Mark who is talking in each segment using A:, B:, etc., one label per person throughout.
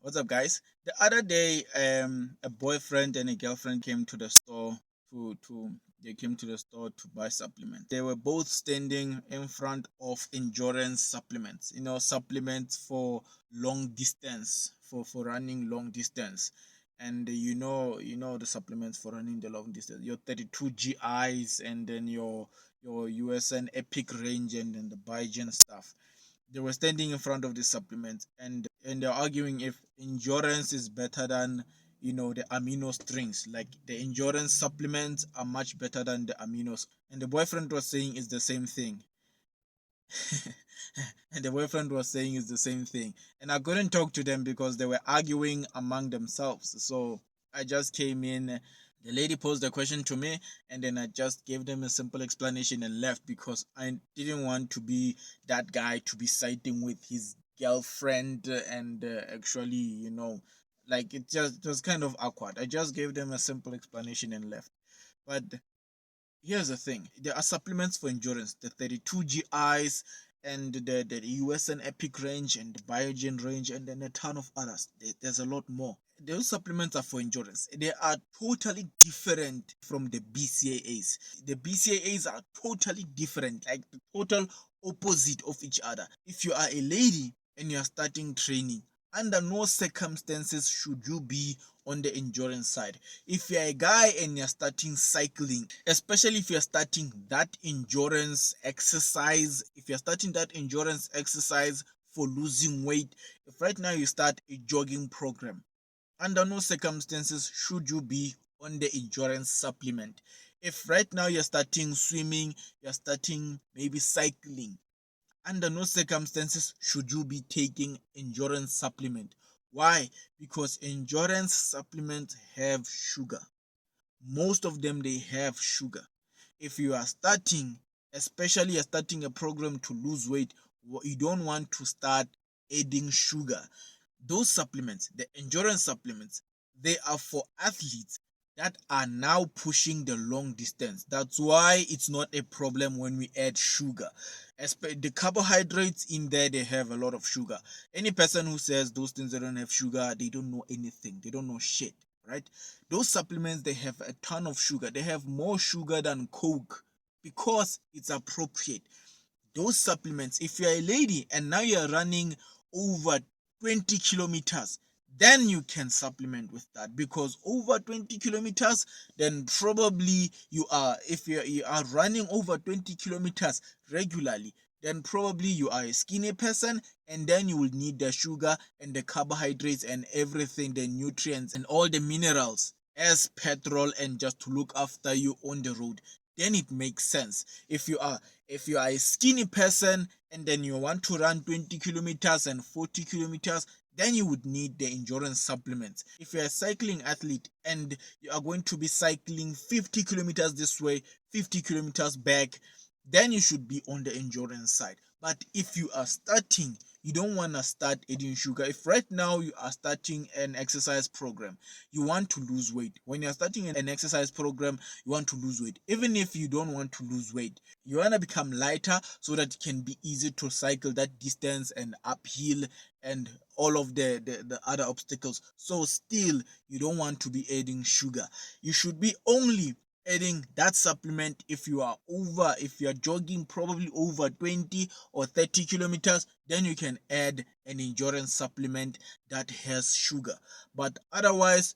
A: What's up, guys? The other day, a boyfriend and a girlfriend came to the store to they came to the store to buy supplements. They were both standing in front of endurance supplements. Supplements for long distance, for running long distance. And the supplements for running the long distance. Your 32 GIs, and then your USN Epic range, and then the Biogen stuff. They were standing in front of the supplements, and they're arguing if endurance is better than the amino strings. Like, the endurance supplements are much better than the aminos, and the boyfriend was saying it's the same thing. And the boyfriend was saying it's the same thing, and I couldn't talk to them because they were arguing among themselves. So I just came in. The lady posed the question to me, and then I just gave them a simple explanation and left, because I didn't want to be that guy to be siding with his girlfriend, and actually, like, it was kind of awkward. I just gave them a simple explanation and left. But here's the thing: there are supplements for endurance, the 32 GIs, and the USN Epic range, and the Biogen range, and then a ton of others. There's a lot more. Those supplements are for endurance. They are totally different from the BCAAs. The BCAAs are totally different, like the total opposite of each other. If you are a lady and you are starting training, under no circumstances should you be on the endurance side. If you're a guy and you're starting cycling, especially if you're starting that endurance exercise, for losing weight, if right now you start a jogging program, under no circumstances should you be on the endurance supplement. If right now you're starting swimming, you're starting maybe cycling, under no circumstances should you be taking endurance supplement. Why? Because endurance supplements have sugar. Most of them, they have sugar. If you are starting, especially you're starting a program to lose weight, you don't want to start adding sugar. Those supplements, the endurance supplements, they are for athletes that are now pushing the long distance. That's why it's not a problem when we add sugar. The carbohydrates in there, they have a lot of sugar. Any person who says those things they don't have sugar, they don't know anything. They don't know shit, right? Those supplements, they have a ton of sugar. They have more sugar than Coke, because it's appropriate. Those supplements, if you're a lady and now you're running over 20 kilometers, then you can supplement with that, because over 20 kilometers, then probably if you are running over 20 kilometers regularly, then probably you are a skinny person, and then you will need the sugar and the carbohydrates and everything, the nutrients and all the minerals as petrol, and just to look after you on the road. Then it makes sense. If you are a skinny person and then you want to run 20 kilometers and 40 kilometers, then you would need the endurance supplements. If you're a cycling athlete and you are going to be cycling 50 kilometers this way, 50 kilometers back, then you should be on the endurance side. But if you are starting, you don't want to start adding sugar. If right now you are starting an exercise program, you want to lose weight. When you're starting an exercise program, you want to lose weight. Even if you don't want to lose weight, you want to become lighter so that it can be easy to cycle that distance and uphill and all of the other obstacles. So still, you don't want to be adding sugar. You should be only adding that supplement if you are jogging probably over 20 or 30 kilometers, then you can add an endurance supplement that has sugar. But otherwise,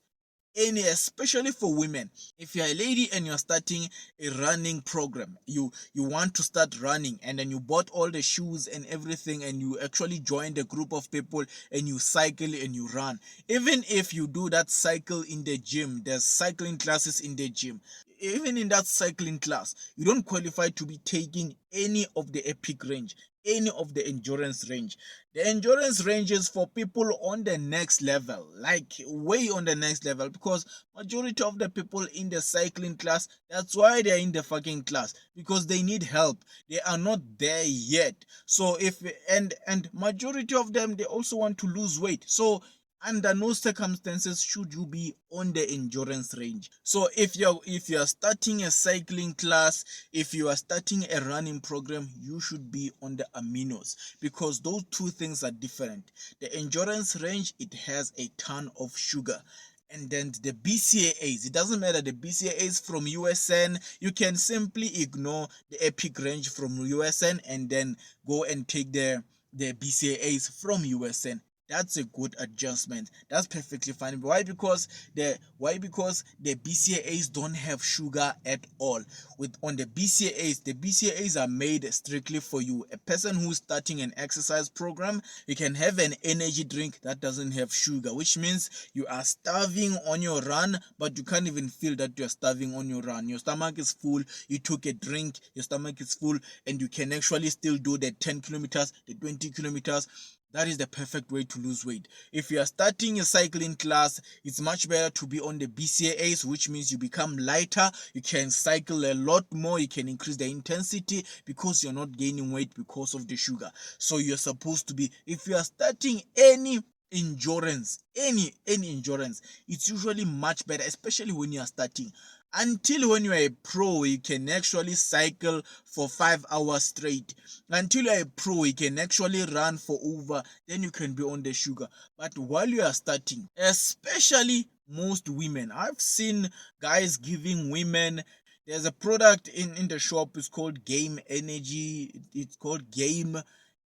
A: especially for women, if you're a lady and you're starting a running program, you want to start running, and then you bought all the shoes and everything, and you actually joined a group of people and you cycle and you run. Even if you do that cycle in the gym, there's cycling classes in the gym. Even in that cycling class, you don't qualify to be taking any of the epic range, any of the endurance range. The endurance range is for people on the next level, like way on the next level, because majority of the people in the cycling class, that's why they're in the fucking class, because they need help. They are not there yet. So if and majority of them, they also want to lose weight. So Under no circumstances should you be on the endurance range. So if you're starting a cycling class, if you are starting a running program, you should be on the aminos, because those two things are different. The endurance range, it has a ton of sugar. And then the BCAAs, it doesn't matter the BCAAs from USN, you can simply ignore the epic range from USN and then go and take the BCAAs from USN. That's a good adjustment. That's perfectly fine. Why? Because the BCAAs don't have sugar at all. With on the BCAAs are made strictly for you. A person who's starting an exercise program, you can have an energy drink that doesn't have sugar, which means you are starving on your run, but you can't even feel that you're starving on your run. Your stomach is full, you took a drink, your stomach is full, and you can actually still do the 10 kilometers, the 20 kilometers. That is the perfect way to lose weight. If you are starting a cycling class, it's much better to be on the BCAAs, which means you become lighter, you can cycle a lot more, you can increase the intensity because you're not gaining weight because of the sugar. So you're supposed to be, if you are starting any endurance, any endurance, it's usually much better, especially when you are starting. Until when you are a pro, you can actually cycle for 5 hours straight. Until you are a pro, you can actually run for over, then you can be on the sugar. But while you are starting, especially most women, I've seen guys giving women, there's a product in the shop, it's called Game Energy, it's called Game,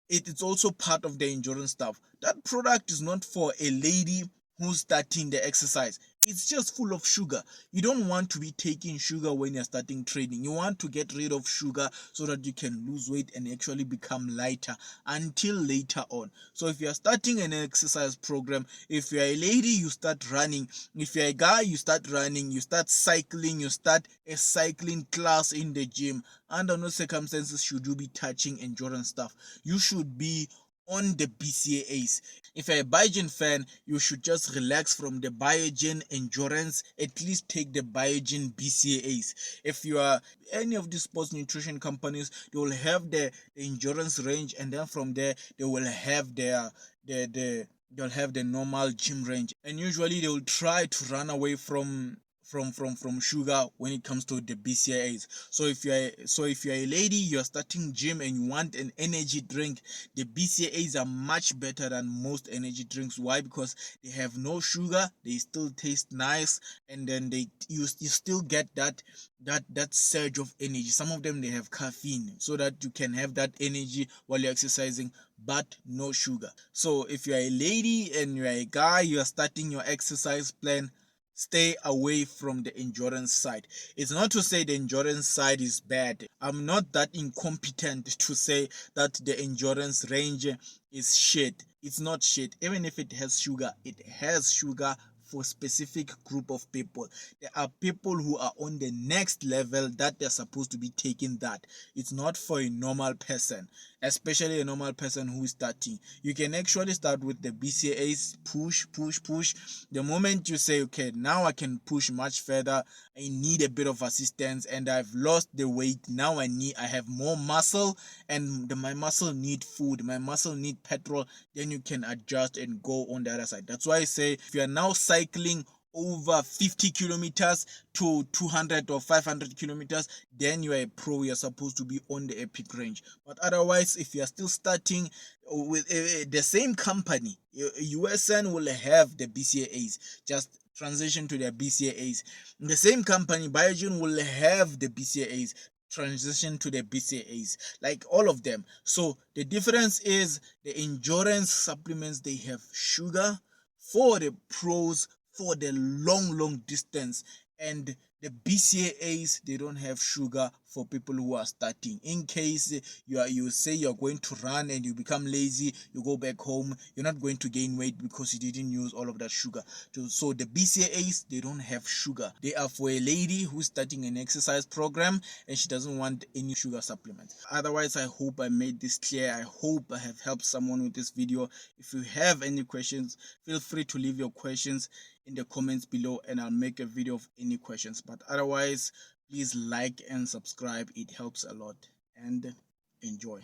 A: it's also part of the endurance stuff. That product is not for a lady who's starting the exercise. It's just full of sugar. You don't want to be taking sugar when you're starting training. You want to get rid of sugar so that you can lose weight and actually become lighter until later on. So if you're starting an exercise program, if you're a lady, you start running. If you're a guy, you start running, you start cycling, you start a cycling class in the gym. Under no circumstances should you be touching endurance stuff. You should be on the BCAAs. If you're a Biogen fan, you should just relax from the Biogen endurance. At least take the Biogen BCAAs. If you are any of these sports nutrition companies, they will have the endurance range, and then from there they will have they'll have the normal gym range. And usually they will try to run away from sugar when it comes to the BCAAs. So if you're a lady, you're starting gym and you want an energy drink, the BCAAs are much better than most energy drinks. Why? Because they have no sugar, they still taste nice, and then you still get that surge of energy. Some of them, they have caffeine so that you can have that energy while you're exercising, but no sugar. So if you're a lady and you're a guy, you're starting your exercise plan, stay away from the endurance side. It's not to say the endurance side is bad. I'm not that incompetent to say that the endurance range is shit. It's not shit. Even if it has sugar, it has sugar for specific group of people. There are people who are on the next level that they're supposed to be taking that. It's not for a normal person, especially a normal person who is starting. You can actually start with the BCAAs, push. The moment you say, okay, now I can push much further, I need a bit of assistance and I've lost the weight, now I have more muscle, and my muscle need food, my muscle need petrol, then you can adjust and go on the other side. That's why I say, if you are now cycling over 50 kilometers to 200 or 500 kilometers, then you are a pro, you're supposed to be on the epic range. But otherwise, if you are still starting with the same company, USN will have the BCAAs. Just transition to their BCAAs. The same company, Biogen, will have the BCAAs. Transition to the BCAAs, like all of them. So the difference is the endurance supplements, they have sugar for the pros, for the long distance, and the BCAAs, they don't have sugar for people who are starting. In case you say you're going to run and you become lazy, you go back home, you're not going to gain weight because you didn't use all of that sugar. So the BCAAs, they don't have sugar. They are for a lady who's starting an exercise program and she doesn't want any sugar supplements. Otherwise, I hope I made this clear. I hope I have helped someone with this video. If you have any questions, feel free to leave your questions in the comments below and I'll make a video of any questions. But otherwise, please like and subscribe. It helps a lot, and enjoy.